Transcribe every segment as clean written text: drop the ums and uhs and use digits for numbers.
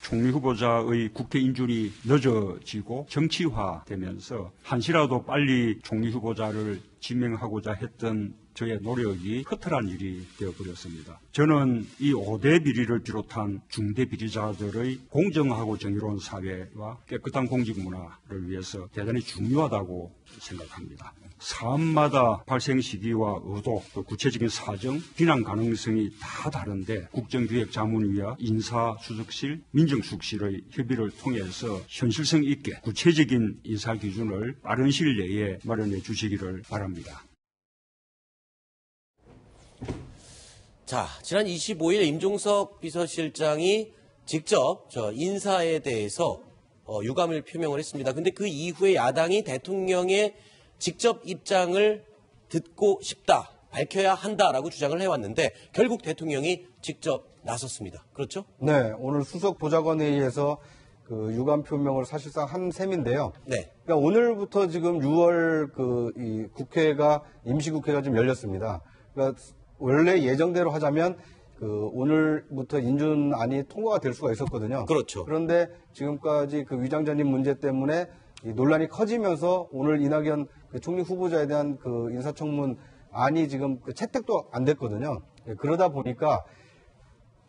총리 후보자의 국회 인준이 늦어지고 정치화되면서 한시라도 빨리 총리 후보자를 지명하고자 했던 저의 노력이 허탈한 일이 되어버렸습니다. 저는 이 5대 비리를 비롯한 중대 비리자들의 공정하고 정의로운 사회와 깨끗한 공직 문화를 위해서 대단히 중요하다고 생각합니다. 사안마다 발생 시기와 의도, 또 구체적인 사정, 비난 가능성이 다 다른데 국정기획자문위와 인사수석실, 민정수석실의 협의를 통해서 현실성 있게 구체적인 인사 기준을 빠른 시일 내에 마련해 주시기를 바랍니다. 자, 지난 25일 임종석 비서실장이 직접 인사에 대해서 유감을 표명을 했습니다. 근데 그 이후에 야당이 대통령의 직접 입장을 듣고 싶다, 밝혀야 한다라고 주장을 해왔는데 결국 대통령이 직접 나섰습니다. 그렇죠? 네, 오늘 수석 보좌관 회의에서 그 유감 표명을 사실상 한 셈인데요. 네. 그러니까 오늘부터 지금 6월 이 국회가 임시국회가 좀 열렸습니다. 그러니까 원래 예정대로 하자면 오늘부터 인준안이 통과가 될 수가 있었거든요. 그렇죠. 그런데 지금까지 그 위장 전입 문제 때문에 이 논란이 커지면서 오늘 이낙연 총리 후보자에 대한 그 인사청문안이 지금 채택도 안 됐거든요. 그러다 보니까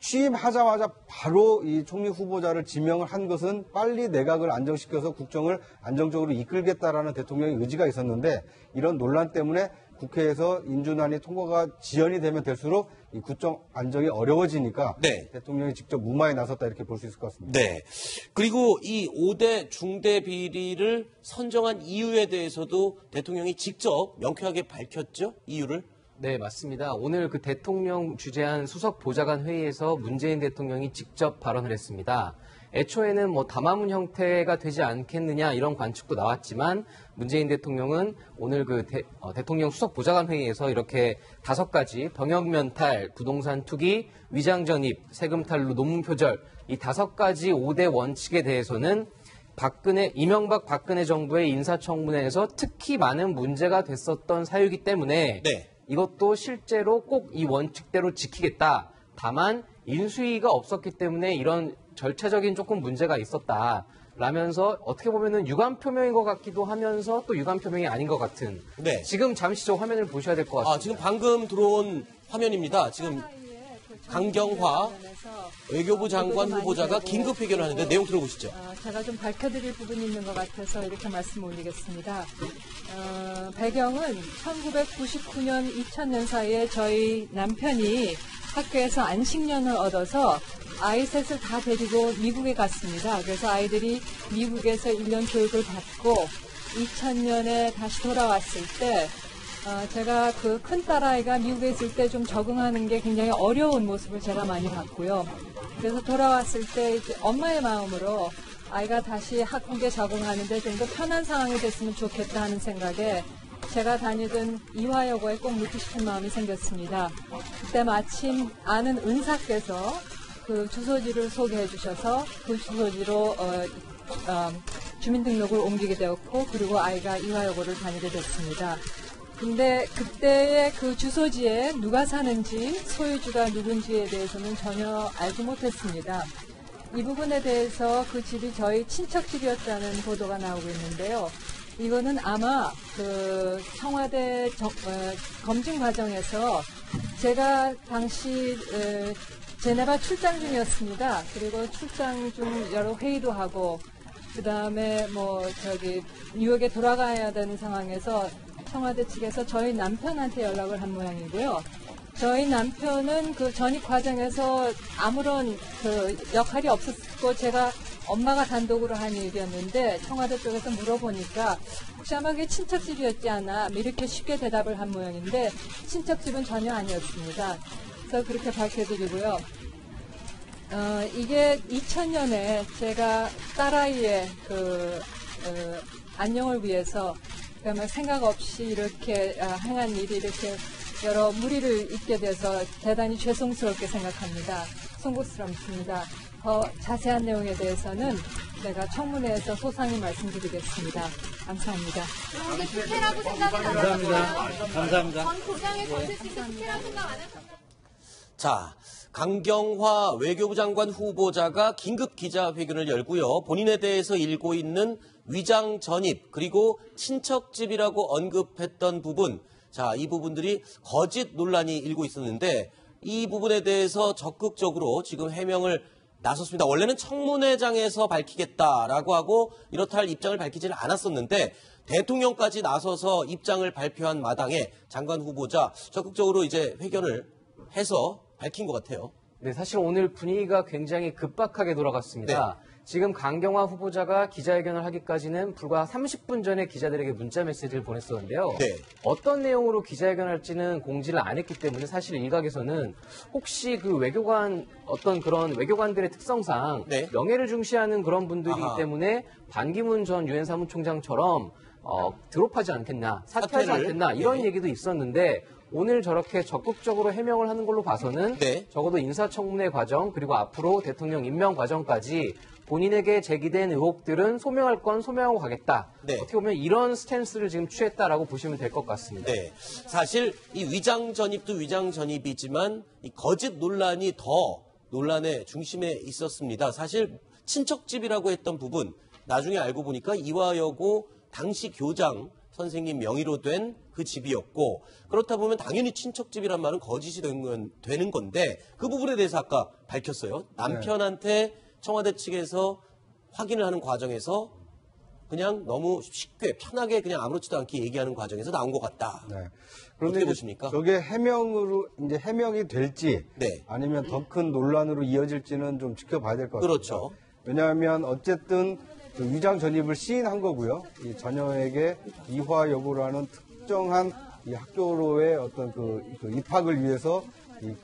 취임하자마자 바로 이 총리 후보자를 지명을 한 것은 빨리 내각을 안정시켜서 국정을 안정적으로 이끌겠다라는 대통령의 의지가 있었는데 이런 논란 때문에 국회에서 인준안이 통과가 지연이 되면 될수록 이 국정 안정이 어려워지니까 네. 대통령이 직접 무마에 나섰다 이렇게 볼 수 있을 것 같습니다. 네. 그리고 이 5대 중대 비리를 선정한 이유에 대해서도 대통령이 직접 명쾌하게 밝혔죠? 이유를? 네, 맞습니다. 오늘 그 대통령 주재한 수석 보좌관 회의에서 문재인 대통령이 직접 발언을 했습니다. 애초에는 담화문 형태가 되지 않겠느냐 이런 관측도 나왔지만 문재인 대통령은 오늘 대통령 수석 보좌관 회의에서 이렇게 5가지 병역 면탈, 부동산 투기, 위장 전입, 세금 탈루, 논문 표절 이 5가지 5대 원칙에 대해서는 이명박 박근혜 정부의 인사청문회에서 특히 많은 문제가 됐었던 사유이기 때문에 네. 이것도 실제로 꼭 이 원칙대로 지키겠다. 다만 인수위가 없었기 때문에 이런 절차적인 조금 문제가 있었다. 라면서 어떻게 보면은 유감 표명인 것 같기도 하면서 또 유감 표명이 아닌 것 같은. 네. 지금 잠시 저 화면을 보셔야 될 것 같습니다. 지금 방금 들어온 화면입니다. 지금 강경화 외교부 장관 후보자가 긴급 회견을 하는데 내용 들어보시죠. 제가 좀 밝혀드릴 부분이 있는 것 같아서 이렇게 말씀을 올리겠습니다. 배경은 1999년, 2000년 사이에 저희 남편이 학교에서 안식년을 얻어서 아이 셋을 다 데리고 미국에 갔습니다. 그래서 아이들이 미국에서 1년 교육을 받고 2000년에 다시 돌아왔을 때 제가 그 큰 딸아이가 미국에 있을 때 좀 적응하는 게 굉장히 어려운 모습을 제가 많이 봤고요. 그래서 돌아왔을 때 이제 엄마의 마음으로 아이가 다시 학국에 적응하는데 좀 더 편한 상황이 됐으면 좋겠다 하는 생각에 제가 다니던 이화여고에 꼭 묻고 싶은 마음이 생겼습니다. 그때 마침 아는 은사께서 그 주소지를 소개해 주셔서 그 주소지로 주민등록을 옮기게 되었고 그리고 아이가 이화여고를 다니게 됐습니다. 근데 그때의 그 주소지에 누가 사는지 소유주가 누군지에 대해서는 전혀 알지 못했습니다. 이 부분에 대해서 그 집이 저희 친척 집이었다는 보도가 나오고 있는데요. 이거는 아마 그 청와대 검증 과정에서 제가 당시 제네바 출장 중이었습니다. 그리고 출장 중 여러 회의도 하고 그 다음에 뉴욕에 돌아가야 되는 상황에서 청와대 측에서 저희 남편한테 연락을 한 모양이고요. 저희 남편은 그 전입 과정에서 아무런 그 역할이 없었고 제가 엄마가 단독으로 한 일이었는데 청와대 쪽에서 물어보니까 혹시 아마 그게 친척집이었지 않아? 이렇게 쉽게 대답을 한 모양인데 친척집은 전혀 아니었습니다. 그래서 그렇게 밝혀드리고요. 이게 2000년에 제가 딸아이의 안녕을 위해서 그러면 생각 없이 이렇게 행한 일이 이렇게 여러 무리를 잇게 돼서 대단히 죄송스럽게 생각합니다. 송구스럽습니다. 더 자세한 내용에 대해서는 제가 청문회에서 소상히 말씀드리겠습니다. 감사합니다. 이게 특혜라고 생각은 안 하세요? 감사합니다. 전 도장에 거칠 수 있는 특혜라고 생각 안 하셨나요? 자, 강경화 외교부 장관 후보자가 긴급 기자회견을 열고요. 본인에 대해서 일고 있는 위장 전입 그리고 친척집이라고 언급했던 부분, 자, 이 부분들이 거짓 논란이 일고 있었는데 이 부분에 대해서 적극적으로 지금 해명을 나섰습니다. 원래는 청문회장에서 밝히겠다라고 하고 이렇다 할 입장을 밝히지는 않았었는데 대통령까지 나서서 입장을 발표한 마당에 장관 후보자 적극적으로 이제 회견을 해서 밝힌 것 같아요. 네, 사실 오늘 분위기가 굉장히 급박하게 돌아갔습니다. 지금 강경화 후보자가 기자회견을 하기까지는 불과 30분 전에 기자들에게 문자 메시지를 보냈었는데요. 네. 어떤 내용으로 기자회견을 할지는 공지를 안 했기 때문에 사실 일각에서는 혹시 그 외교관 어떤 그런 외교관들의 특성상 네. 명예를 중시하는 그런 분들이기 아하. 때문에 반기문 전 유엔 사무총장처럼 드롭하지 않겠나, 사퇴하지 사퇴를? 않겠나 이런 네. 얘기도 있었는데 오늘 저렇게 적극적으로 해명을 하는 걸로 봐서는 네. 적어도 인사청문회 과정 그리고 앞으로 대통령 임명 과정까지 본인에게 제기된 의혹들은 소명할 건 소명하고 가겠다. 네. 어떻게 보면 이런 스탠스를 지금 취했다라고 보시면 될 것 같습니다. 네. 사실 이 위장 전입도 위장 전입이지만 이 거짓 논란이 더 논란의 중심에 있었습니다. 사실 친척집이라고 했던 부분 나중에 알고 보니까 이화여고 당시 교장 선생님 명의로 된 그 집이었고 그렇다 보면 당연히 친척집이란 말은 거짓이 되는 건데 그 부분에 대해서 아까 밝혔어요. 남편한테 청와대 측에서 확인을 하는 과정에서 그냥 너무 쉽게 편하게 그냥 아무렇지도 않게 얘기하는 과정에서 나온 것 같다. 네. 어떻게 이제 보십니까? 저게 해명이 될지 네. 아니면 더 큰 논란으로 이어질지는 좀 지켜봐야 될 것 같습니다. 그렇죠. 왜냐하면 어쨌든 그 위장 전입을 시인한 거고요. 이 자녀에게 이화 여부라는 특정한 이 학교로의 어떤 그 입학을 위해서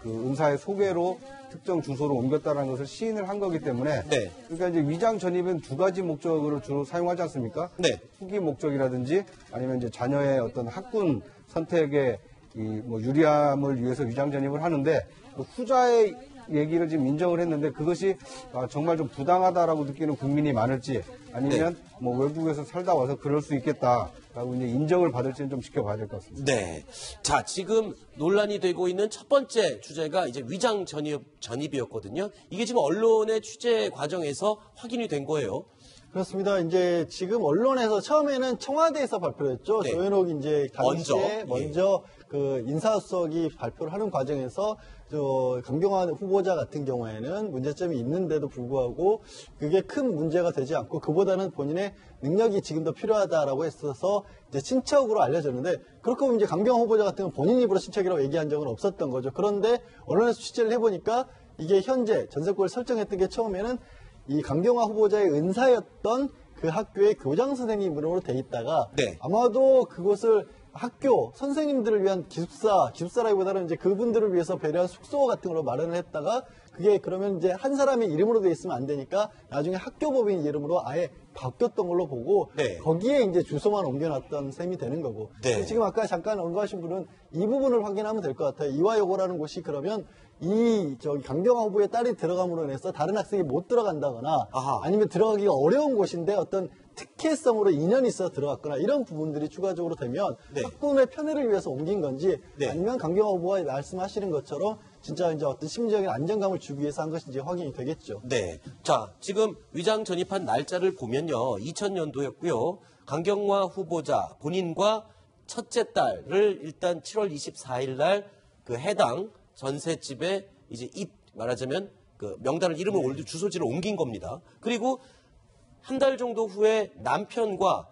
그 은사의 소개로 특정 주소로 옮겼다는 것을 시인을 한 거기 때문에 네. 그러니까 이제 위장 전입은 두 가지 목적으로 주로 사용하지 않습니까? 네. 후기 목적이라든지 아니면 이제 자녀의 어떤 학군 선택에 유리함을 위해서 위장 전입을 하는데 그 후자의 얘기를 지금 인정을 했는데 그것이 정말 좀 부당하다라고 느끼는 국민이 많을지 아니면 뭐 외국에서 살다 와서 그럴 수 있겠다라고 이제 인정을 받을지는 좀 지켜봐야 될 것 같습니다. 네. 자, 지금 논란이 되고 있는 첫 번째 주제가 이제 위장 전입이었거든요. 이게 지금 언론의 취재 과정에서 확인이 된 거예요. 그렇습니다. 이제 지금 언론에서 처음에는 청와대에서 발표했죠. 네. 조현옥 이제 당시에 먼저. 그 인사수석이 발표를 하는 과정에서 강경화 후보자 같은 경우에는 문제점이 있는데도 불구하고 그게 큰 문제가 되지 않고 그보다는 본인의 능력이 지금 더 필요하다라고 했어서 이제 친척으로 알려졌는데 그렇게 보면 이제 강경화 후보자 같은 경우는 본인 입으로 친척이라고 얘기한 적은 없었던 거죠. 그런데 언론에서 취재를 해보니까 이게 현재 전세권을 설정했던 게 처음에는 이 강경화 후보자의 은사였던 그 학교의 교장 선생님 이름으로 돼 있다가 네. 아마도 그곳을 학교 선생님들을 위한 기숙사라기보다는 이제 그분들을 위해서 배려한 숙소 같은 걸로 마련을 했다가 그게 그러면 이제 한 사람의 이름으로 돼 있으면 안 되니까 나중에 학교법인 이름으로 아예 바뀌었던 걸로 보고 네. 거기에 이제 주소만 옮겨놨던 셈이 되는 거고 네. 지금 아까 잠깐 언급하신 분은 이 부분을 확인하면 될 것 같아요. 이화여고라는 곳이 그러면 강경화 후보의 딸이 들어감으로 인해서 다른 학생이 못 들어간다거나 아하. 아니면 들어가기가 어려운 곳인데 어떤 특혜성으로 인연이 있어서 들어갔거나 이런 부분들이 추가적으로 되면 네. 학군의 편의를 위해서 옮긴 건지 네. 아니면 강경화 후보가 말씀하시는 것처럼 진짜 이제 어떤 심리적인 안정감을 주기 위해서 한 것인지 확인이 되겠죠. 네. 자, 지금 위장 전입한 날짜를 보면요. 2000년도였고요. 강경화 후보자 본인과 첫째 딸을 일단 7월 24일 날 그 해당 전셋집에 이제 말하자면 그 명단을 이름을 올리고 주소지를 옮긴 겁니다. 그리고 한 달 정도 후에 남편과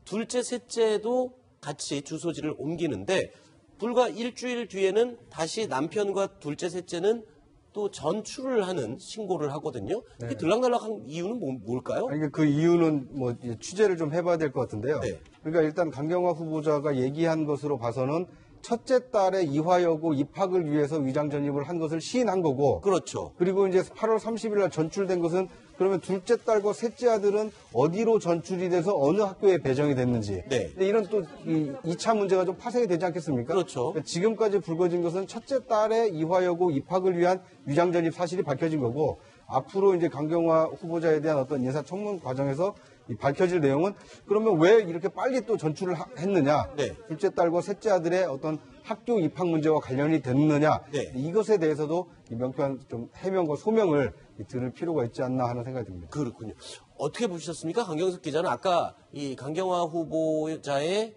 둘째, 셋째도 같이 주소지를 옮기는데 불과 일주일 뒤에는 다시 남편과 둘째, 셋째는 또 전출을 하는 신고를 하거든요. 그게 들락날락한 이유는 뭘까요? 아니, 그 이유는 뭐 이제 취재를 좀 해봐야 될 것 같은데요. 네. 그러니까 일단 강경화 후보자가 얘기한 것으로 봐서는 첫째 딸의 이화여고 입학을 위해서 위장 전입을 한 것을 시인한 거고, 그렇죠. 그리고 이제 8월 30일 날 전출된 것은 그러면 둘째 딸과 셋째 아들은 어디로 전출이 돼서 어느 학교에 배정이 됐는지. 네. 근데 이런 또 2차 문제가 좀 파생이 되지 않겠습니까? 그렇죠. 그러니까 지금까지 불거진 것은 첫째 딸의 이화여고 입학을 위한 위장 전입 사실이 밝혀진 거고, 앞으로 이제 강경화 후보자에 대한 어떤 인사청문 과정에서 이 밝혀질 내용은 그러면 왜 이렇게 빨리 또 전출을 했느냐? 네. 둘째 딸과 셋째 아들의 어떤 학교 입학 문제와 관련이 됐느냐? 네. 이것에 대해서도 이 명쾌한 좀 해명과 소명을 들을 필요가 있지 않나 하는 생각이 듭니다. 그렇군요. 어떻게 보셨습니까? 강경석 기자는 아까 이 강경화 후보자의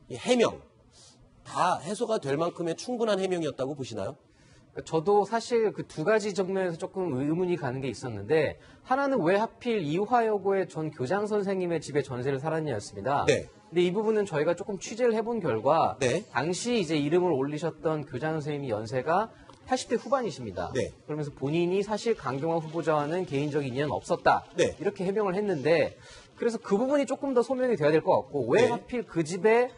이 해명 다 해소가 될 만큼의 충분한 해명이었다고 보시나요? 저도 사실 그 두 가지 측면에서 조금 의문이 가는 게 있었는데, 하나는 왜 하필 이화여고의 전 교장 선생님의 집에 전세를 살았냐였습니다. 네. 근데 이 부분은 저희가 조금 취재를 해본 결과, 네. 당시 이제 이름을 올리셨던 교장 선생님이 연세가 80대 후반이십니다. 네. 그러면서 본인이 사실 강경화 후보자와는 개인적인 인연은 없었다. 네. 이렇게 해명을 했는데, 그래서 그 부분이 조금 더 소명이 돼야 될 것 같고, 왜 네. 하필 그 집에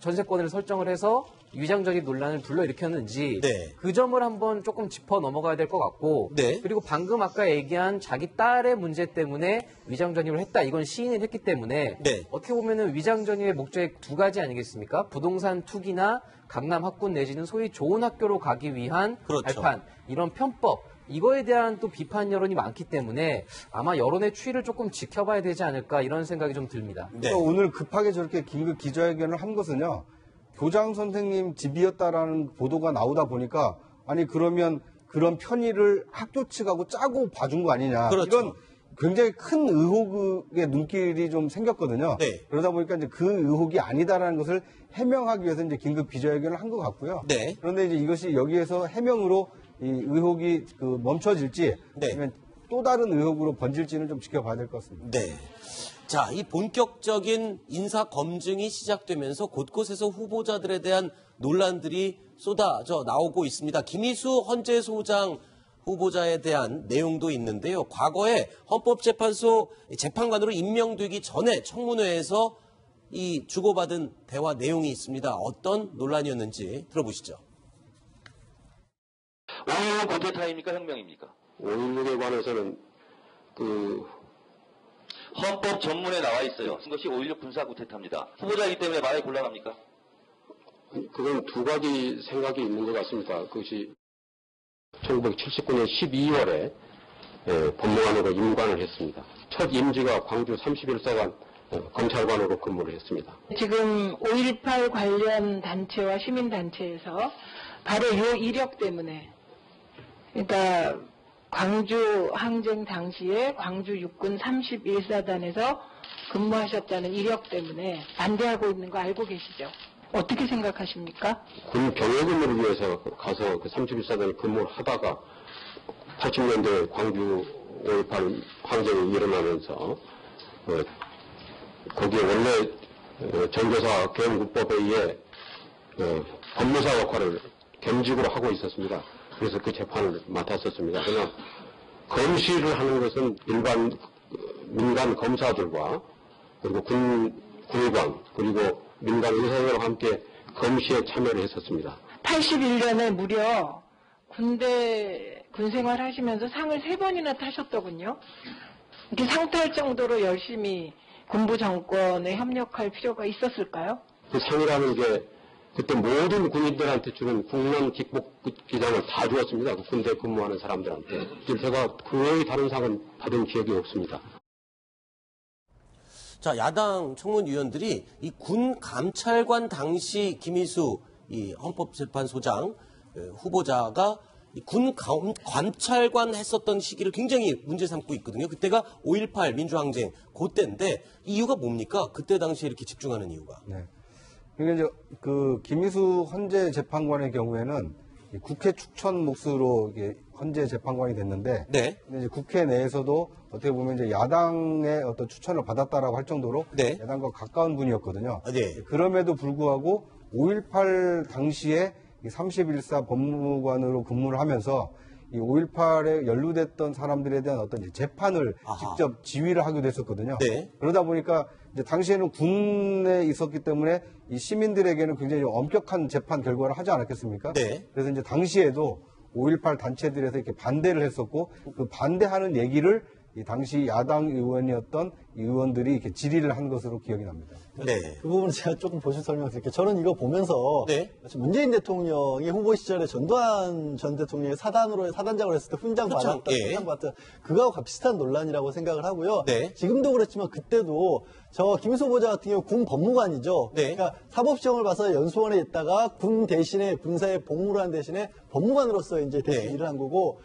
전세권을 설정을 해서 위장적인 논란을 불러일으켰는지 네. 그 점을 한번 조금 짚어 넘어가야 될 것 같고, 네. 그리고 방금 아까 얘기한 자기 딸의 문제 때문에 위장전입을 했다, 이건 시인을 했기 때문에 네. 어떻게 보면은 위장전입의 목적이 두 가지 아니겠습니까? 부동산 투기나 강남 학군 내지는 소위 좋은 학교로 가기 위한 그렇죠. 발판, 이런 편법, 이거에 대한 또 비판 여론이 많기 때문에 아마 여론의 추이를 조금 지켜봐야 되지 않을까, 이런 생각이 좀 듭니다. 네. 오늘 급하게 저렇게 긴급 기자회견을 한 것은요, 교장 선생님 집이었다라는 보도가 나오다 보니까, 아니 그러면 그런 편의를 학교 측하고 짜고 봐준 거 아니냐, 그렇죠. 이런 굉장히 큰 의혹의 눈길이 좀 생겼거든요. 네. 그러다 보니까 이제 그 의혹이 아니다라는 것을 해명하기 위해서 이제 긴급 기자회견을 한 것 같고요. 네. 그런데 이제 이것이 여기에서 해명으로 이 의혹이 멈춰질지, 네. 아니면 또 다른 의혹으로 번질지는 좀 지켜봐야 될 것 같습니다. 네. 자, 이 본격적인 인사 검증이 시작되면서 곳곳에서 후보자들에 대한 논란들이 쏟아져 나오고 있습니다. 김희수 헌재소장 후보자에 대한 내용도 있는데요. 과거에 헌법재판소 재판관으로 임명되기 전에 청문회에서 이 주고받은 대화 내용이 있습니다. 어떤 논란이었는지 들어보시죠. 5.16은 군대타입니까? 혁명입니까? 5.16에 관해서는 헌법 전문에 나와 있어요. 이것이 5.16 군사 쿠데타입니다. 후보자이기 때문에 말이 곤란합니까? 그건 두 가지 생각이 있는 것 같습니다. 그것이 1979년 12월에 법무관으로 임관을 했습니다. 첫 임지가 광주 31사관 검찰관으로 근무를 했습니다. 지금 5.18 관련 단체와 시민단체에서 바로 이 이력 때문에, 그러니까 광주 항쟁 당시에 광주 육군 31사단에서 근무하셨다는 이력 때문에 반대하고 있는 거 알고 계시죠? 어떻게 생각하십니까? 군 경영 근무를 위해서 가서 그 31사단에 근무를 하다가 80년대 광주 5.18 항쟁이 일어나면서 거기에 원래 전교사 교육국법에 의해 법무사 역할을 겸직으로 하고 있었습니다. 그래서 그 재판을 맡았었습니다. 그러나 검시를 하는 것은 일반 민간 검사들과 그리고 군의관 그리고 민간 의사들과 함께 검시에 참여를 했었습니다. 81년에 무려 군 생활 하시면서 상을 3번이나 타셨더군요. 이렇게 상 탈 정도로 열심히 군부 정권에 협력할 필요가 있었을까요? 그 상이라는 게 그때 모든 군인들한테 주는 국난 기복 기장을 다 주었습니다. 그 군대 근무하는 사람들한테. 제가 그 외의 다른 상은 받은 기억이 없습니다. 자, 야당 청문위원들이 이 군 감찰관 당시 김희수 이 헌법재판소장 후보자가 군 감찰관 했었던 시기를 굉장히 문제 삼고 있거든요. 그때가 5.18 민주항쟁 그때인데 이유가 뭡니까? 그때 당시에 이렇게 집중하는 이유가. 네. 그러니까 이제 그 김희수 헌재 재판관의 경우에는 국회 추천 몫으로 헌재 재판관이 됐는데, 네. 근데 이제 국회 내에서도 어떻게 보면 이제 야당의 어떤 추천을 받았다라고 할 정도로 네. 야당과 가까운 분이었거든요. 네. 그럼에도 불구하고 5.18 당시에 31사 법무관으로 근무를 하면서 이 5.18에 연루됐던 사람들에 대한 어떤 이제 재판을 직접 지휘를 하기도 했었거든요. 네. 그러다 보니까 이제 당시에는 군에 있었기 때문에 이 시민들에게는 굉장히 엄격한 재판 결과를 하지 않았겠습니까? 네. 그래서 이제 당시에도 5.18 단체들에서 이렇게 반대를 했었고, 그 반대하는 얘기를 이 당시 야당 의원이었던 이 의원들이 이렇게 질의를 한 것으로 기억이 납니다. 네. 그 부분은 제가 조금 보실 설명드릴게요. 저는 이거 보면서 네. 문재인 대통령이 후보 시절에 전두환 전 대통령이 사단장으로 했을 때 훈장 그렇죠. 받았던, 예. 훈장 받았던 그거하고 비슷한 논란이라고 생각을 하고요. 네. 지금도 그렇지만 그때도 저 김수 후보자 같은 경우 군 법무관이죠. 네. 그러니까 사법시험을 봐서 연수원에 있다가 군 대신에 군사에 복무를 한 대신에 법무관으로서 이제 대신 네. 일을 한 거고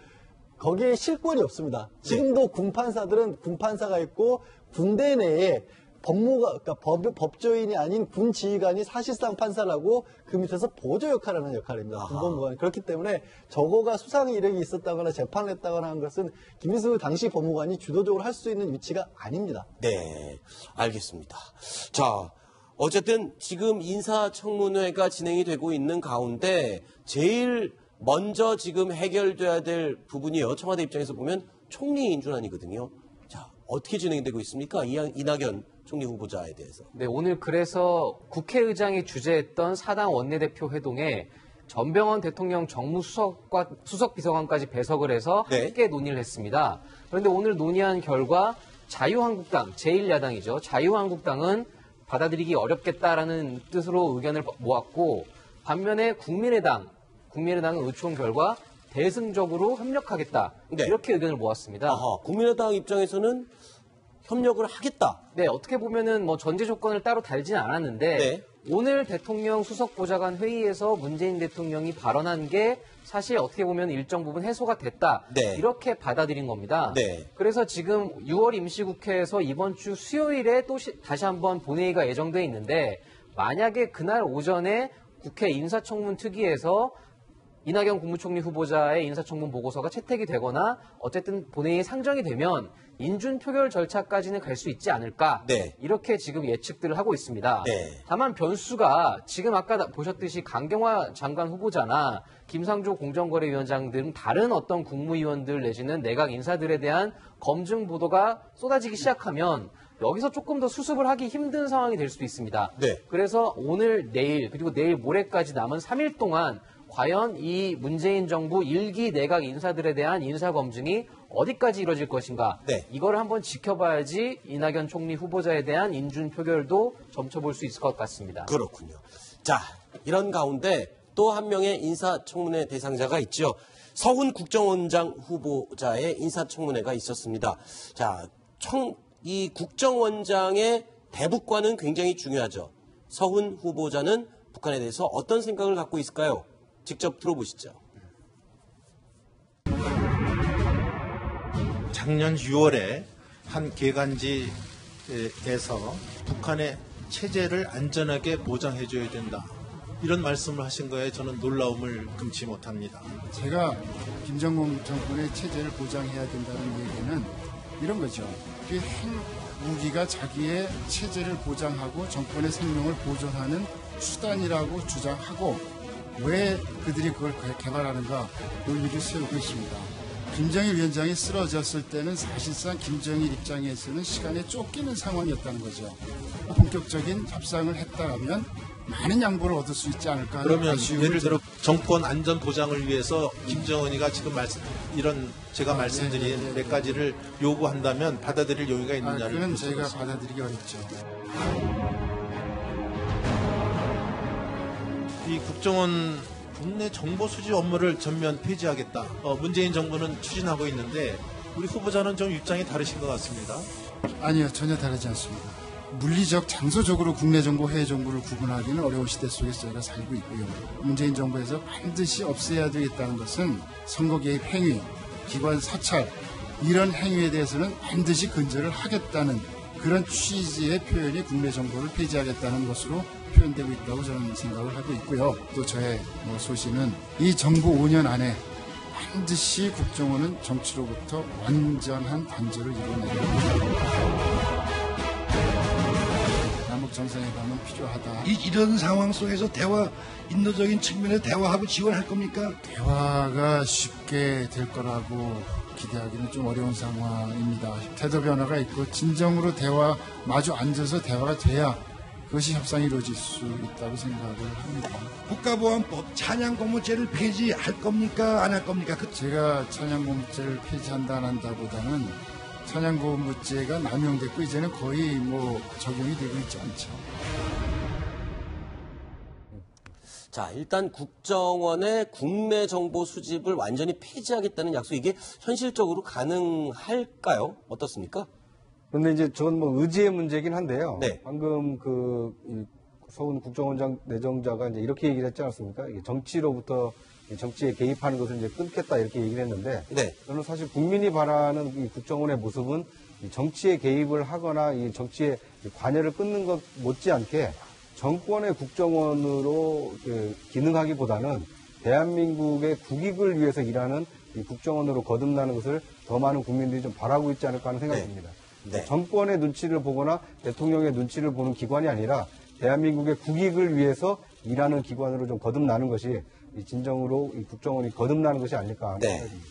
거기에 실권이 없습니다. 지금도 군판사들은 군판사가 있고 군대 내에 그러니까 법조인이 아닌 군 지휘관이 사실상 판사를 하고 그 밑에서 보조 역할을 하는 역할입니다. 군법무관. 그렇기 때문에 저거가 수상 이력이 있었다거나 재판을 했다거나 하는 것은 김일수 당시 법무관이 주도적으로 할 수 있는 위치가 아닙니다. 네, 알겠습니다. 자, 어쨌든 지금 인사청문회가 진행이 되고 있는 가운데 제일 먼저 지금 해결돼야 될 부분이요. 청와대 입장에서 보면 총리 인준안이거든요. 자, 어떻게 진행이 되고 있습니까? 이낙연 총리 후보자에 대해서. 네, 오늘 그래서 국회의장이 주재했던 사당 원내대표 회동에 전병헌 대통령 정무수석과 수석비서관까지 배석을 해서 네. 함께 논의를 했습니다. 그런데 오늘 논의한 결과 자유한국당, 제1야당이죠. 자유한국당은 받아들이기 어렵겠다라는 뜻으로 의견을 모았고 반면에 국민의당은 의총 결과 대승적으로 협력하겠다. 네. 이렇게 의견을 모았습니다. 아하, 국민의당 입장에서는 협력을 하겠다. 네, 어떻게 보면은 뭐 전제 조건을 따로 달지는 않았는데 네. 오늘 대통령 수석보좌관 회의에서 문재인 대통령이 발언한 게 사실 어떻게 보면 일정 부분 해소가 됐다. 네. 이렇게 받아들인 겁니다. 네. 그래서 지금 6월 임시국회에서 이번 주 수요일에 또 다시 한번 본회의가 예정돼 있는데 만약에 그날 오전에 국회 인사청문 특위에서 이낙연 국무총리 후보자의 인사청문 보고서가 채택이 되거나 어쨌든 본회의에 상정이 되면 인준 표결 절차까지는 갈 수 있지 않을까 네. 이렇게 지금 예측들을 하고 있습니다. 네. 다만 변수가 지금 아까 보셨듯이 강경화 장관 후보자나 김상조 공정거래위원장 등 다른 어떤 국무위원들 내지는 내각 인사들에 대한 검증 보도가 쏟아지기 시작하면 여기서 조금 더 수습을 하기 힘든 상황이 될 수도 있습니다. 네. 그래서 오늘 내일 그리고 내일 모레까지 남은 3일 동안 과연 이 문재인 정부 1기 내각 인사들에 대한 인사검증이 어디까지 이뤄질 것인가. 네. 이걸 한번 지켜봐야지 이낙연 총리 후보자에 대한 인준 표결도 점쳐볼 수 있을 것 같습니다. 그렇군요. 자, 이런 가운데 또 한 명의 인사청문회 대상자가 있죠. 서훈 국정원장 후보자의 인사청문회가 있었습니다. 자, 이 국정원장의 대북관은 굉장히 중요하죠. 서훈 후보자는 북한에 대해서 어떤 생각을 갖고 있을까요? 직접 들어보시죠. 작년 6월에 한 개간지에서 북한의 체제를 안전하게 보장해줘야 된다. 이런 말씀을 하신 거에 저는 놀라움을 금치 못합니다. 제가 김정은 정권의 체제를 보장해야 된다는 얘기는 이런 거죠. 그 핵무기가 자기의 체제를 보장하고 정권의 생명을 보존하는 수단이라고 주장하고 왜 그들이 그걸 개발하는가 논리를 세우고 있습니다. 김정일 위원장이 쓰러졌을 때는 사실상 김정일 입장에서는 시간에 쫓기는 상황이었다는 거죠. 본격적인 협상을 했다면 많은 양보를 얻을 수 있지 않을까. 그러면 예를 들어 정권 안전 보장을 위해서 김정은이가 지금 제가 말씀드린 몇 가지를 요구한다면 받아들일 여유가 있느냐를. 그건 저희가 받아들이기 어렵죠. 이 국정원 국내 정보 수집 업무를 전면 폐지하겠다. 문재인 정부는 추진하고 있는데 우리 후보자는 좀 입장이 다르신 것 같습니다. 아니요, 전혀 다르지 않습니다. 물리적, 장소적으로 국내 정보, 해외 정보를 구분하기는 어려운 시대 속에서 저희가 살고 있고요. 문재인 정부에서 반드시 없애야 되겠다는 것은 선거 개입 행위, 기관 사찰 이런 행위에 대해서는 반드시 근절을 하겠다는 그런 취지의 표현이 국내 정보를 폐지하겠다는 것으로 표현되고 있다고 저는 생각을 하고 있고요. 또 저의 소신은 이 정부 5년 안에 반드시 국정원은 정치로부터 완전한 단절을 이뤄내겠다. 남북 정상회담은 필요하다. 이런 상황 속에서 인도적인 측면에 대화하고 지원할 겁니까? 대화가 쉽게 될 거라고 기대하기는 좀 어려운 상황입니다. 태도 변화가 있고 진정으로 마주 앉아서 대화가 돼야 그것이 협상이 이루어질 수 있다고 생각을 합니다. 국가보안법 찬양고무죄를 폐지할 겁니까? 안 할 겁니까? 제가 찬양고무죄를 폐지한다 안 한다보다는 찬양보험부제가 남용됐고 이제는 거의 뭐 적용이 되고 있지 않죠. 자, 일단 국정원의 국내 정보 수집을 완전히 폐지하겠다는 약속, 이게 현실적으로 가능할까요? 어떻습니까? 그런데 이제 저건 뭐 의지의 문제긴 한데요. 네. 방금 이 서훈 국정원장 내정자가 이제 이렇게 얘기를 했지 않습니까? 이게 정치로부터 정치에 개입하는 것을 이제 끊겠다 이렇게 얘기를 했는데, 네. 저는 사실 국민이 바라는 이 국정원의 모습은 이 정치에 개입을 하거나 이 정치에 관여를 끊는 것 못지않게 정권의 국정원으로 기능하기보다는 대한민국의 국익을 위해서 일하는 이 국정원으로 거듭나는 것을 더 많은 국민들이 좀 바라고 있지 않을까 하는 생각이 듭니다. 네. 정권의 눈치를 보거나 대통령의 눈치를 보는 기관이 아니라 대한민국의 국익을 위해서 일하는 기관으로 좀 거듭나는 것이 진정으로 이 국정원이 거듭나는 것이 아닐까 하는 네. 생각입니다.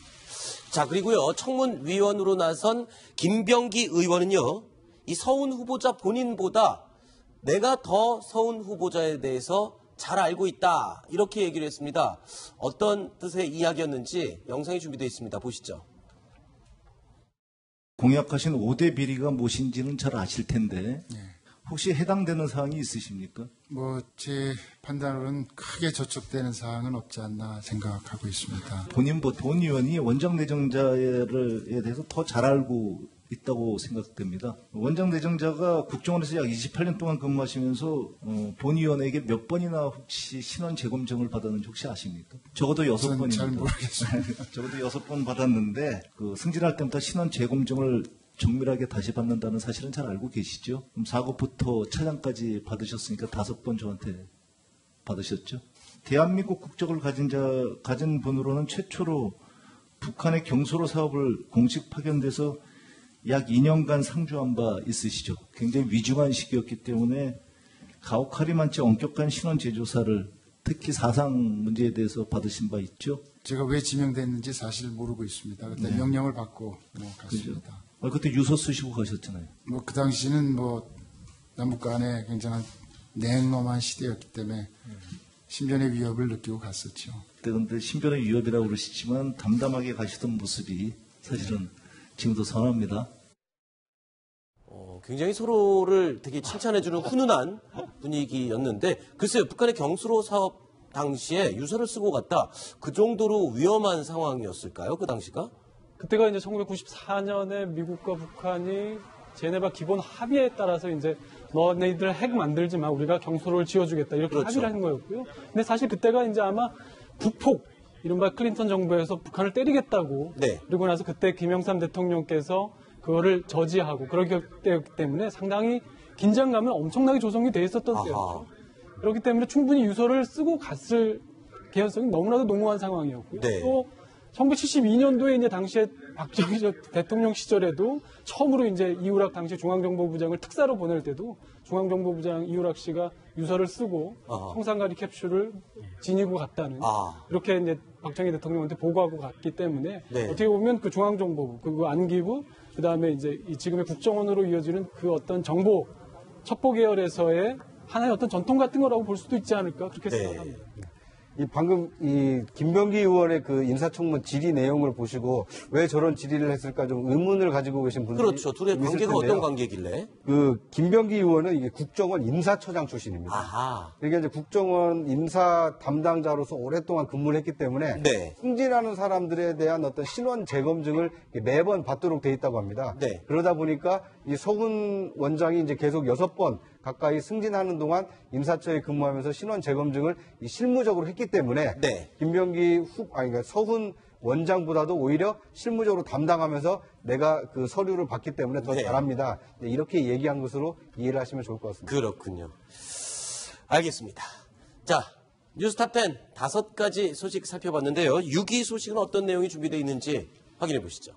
자, 그리고요, 청문위원으로 나선 김병기 의원은요, 이 서훈 후보자 본인보다 내가 더 서훈 후보자에 대해서 잘 알고 있다, 이렇게 얘기를 했습니다. 어떤 뜻의 이야기였는지 영상이 준비되어 있습니다. 보시죠. 공약하신 5대 비리가 무엇인지는 잘 아실 텐데 혹시 해당되는 사항이 있으십니까? 뭐 제 판단으로는 크게 저촉되는 사항은 없지 않나 생각하고 있습니다. 본 의원이 원장 내정자에 대해서 더 잘 알고 있다고 생각됩니다. 원장 내정자가 국정원에서 약 28년 동안 근무하시면서 본 의원에게 몇 번이나 혹시 신원 재검증을 받았는지 혹시 아십니까? 적어도 6번입니다. 잘 모르겠습니다. 적어도 6번 받았는데 승진할 때부터 신원 재검증을 정밀하게 다시 받는다는 사실은 잘 알고 계시죠? 그럼 4급부터 차장까지 받으셨으니까 5번 저한테 받으셨죠? 대한민국 국적을 가진 분으로는 최초로 북한의 경수로 사업을 공식 파견돼서 약 2년간 상주한 바 있으시죠? 굉장히 위중한 시기였기 때문에 가혹하리만치 엄격한 신원 재조사를 특히 사상 문제에 대해서 받으신 바 있죠? 제가 왜 지명됐는지 사실 모르고 있습니다. 그때 명령을 받고 갔습니다. 그때 유서 쓰시고 가셨잖아요. 뭐 그 당시는 뭐 남북 간에 굉장한 냉엄한 시대였기 때문에 신변의 위협을 느끼고 갔었죠. 그때 근데 신변의 위협이라고 그러시지만 담담하게 가시던 모습이 사실은 지금도 선합니다. 굉장히 서로를 되게 칭찬해주는 훈훈한 분위기였는데, 글쎄요, 북한의 경수로 사업 당시에 유서를 쓰고 갔다, 그 정도로 위험한 상황이었을까요? 그 당시가? 그때가 이제 1994년에 미국과 북한이 제네바 기본 합의에 따라서 이제 너네들 핵 만들지 마, 우리가 경수로를 지어주겠다, 이렇게 그렇죠. 합의를 한 거였고요. 근데 사실 그때가 이제 아마 북폭, 이른바 클린턴 정부에서 북한을 때리겠다고, 그리고 나서 그때 김영삼 대통령께서 그거를 저지하고 그러기 때문에 상당히 긴장감은 엄청나게 조성이 돼 있었던 때였죠. 그렇기 때문에 충분히 유서를 쓰고 갔을 개연성이 너무나도 농후한 상황이었고요. 또 1972년도에 이제 당시에 박정희 대통령 시절에도 처음으로 이제 이우락 당시 중앙정보부장을 특사로 보낼 때도 중앙정보부장 이우락 씨가 유서를 쓰고 청산가리 캡슐을 지니고 갔다는, 이렇게 이제 박정희 대통령한테 보고하고 갔기 때문에 어떻게 보면 그 중앙정보부, 그 안기부, 그 다음에 이제 이 지금의 국정원으로 이어지는 그 어떤 정보 첩보 계열에서의 하나의 어떤 전통 같은 거라고 볼 수도 있지 않을까, 그렇게 생각합니다. 방금 이 김병기 의원의 그 인사청문 질의 내용을 보시고 왜 저런 질의를 했을까 좀 의문을 가지고 계신 분들이 그렇죠. 둘의 있을 관계가 텐데요. 어떤 관계길래? 그 김병기 의원은 이게 국정원 인사처장 출신입니다. 그러니까 이제 국정원 인사 담당자로서 오랫동안 근무를 했기 때문에 승진하는 사람들에 대한 어떤 신원 재검증을 매번 받도록 돼 있다고 합니다. 그러다 보니까 이 서훈 원장이 이제 계속 6번 가까이 승진하는 동안 인사처에 근무하면서 신원 재검증을 실무적으로 했기 때문에 김병기 그러니까 서훈 원장보다도 오히려 실무적으로 담당하면서 내가 그 서류를 받기 때문에 더 잘합니다. 이렇게 얘기한 것으로 이해를 하시면 좋을 것 같습니다. 그렇군요. 알겠습니다. 자, 뉴스탑10 5가지 소식 살펴봤는데요. 6위 소식은 어떤 내용이 준비되어 있는지 확인해 보시죠.